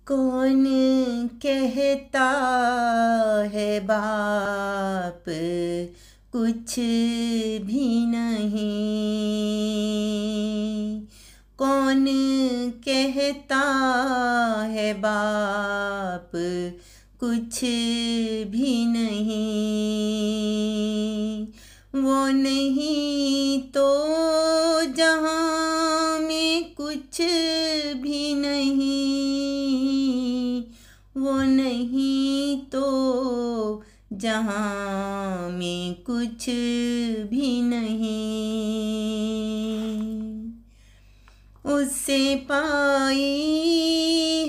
कौन कहता है बाप कुछ भी नहीं। कौन कहता है बाप कुछ भी नहीं। वो नहीं तो जहाँ में कुछ भी नहीं। वो नहीं तो जहाँ में कुछ भी नहीं। उससे पाई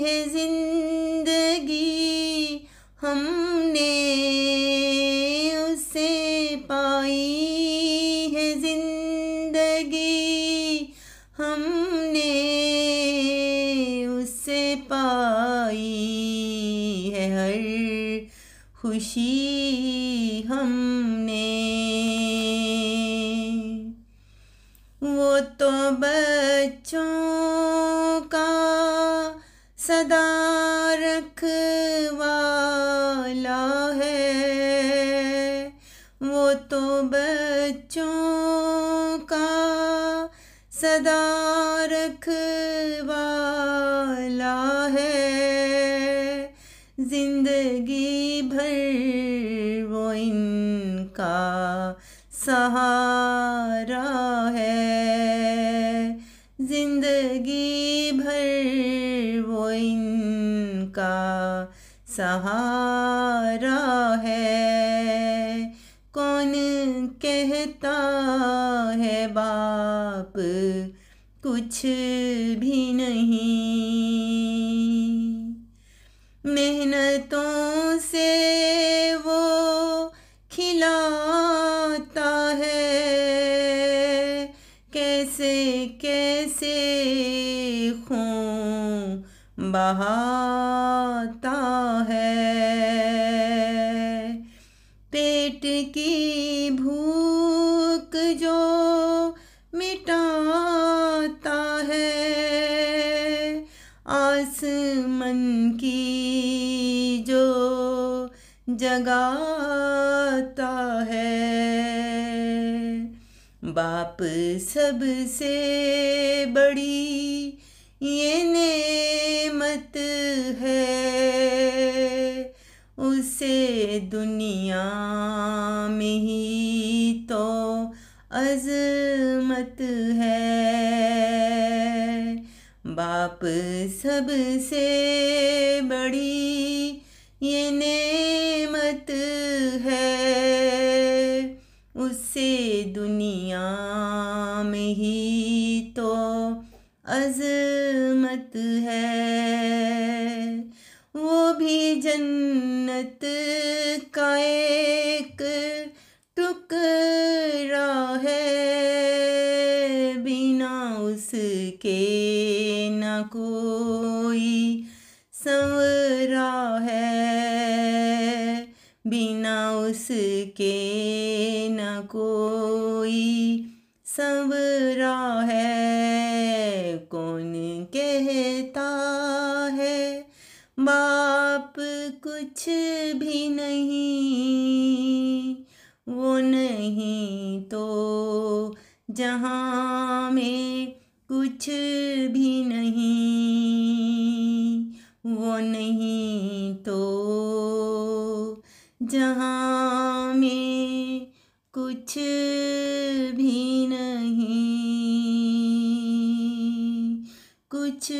है जिंदगी हमने। उससे पाई है जिंदगी हमने। उससे पाई है हर खुशी हमने। वो तो बच्चों का सदा रखवाला है। वो तो बच्चों का सदा रखवाला है। जिंदगी भर वो इनका सहारा है। जिंदगी भर वो इनका सहारा है। कौन कहता है बाप कुछ भी नहीं। मेहनतों से वो खिलाता है। कैसे कैसे खून बहाता है। पेट की भूख जो मिटाता है। आसमान की जो जगाता है। बाप सबसे बड़ी ये नेमत है। उसे दुनिया में ही तो अज़मत है। बाप सबसे बड़ी ये नेमत है। उससे दुनिया में ही तो अज़मत है। वो भी जन्नत का एक टुकड़ा है। बिना उसके न कोई संवरा है। बिना उसके न कोई संवरा है। कौन कहता है बाप कुछ भी नहीं। वो नहीं तो जहाँ में कुछ भी नहीं। वो नहीं तो जहाँ में कुछ भी नहीं। कुछ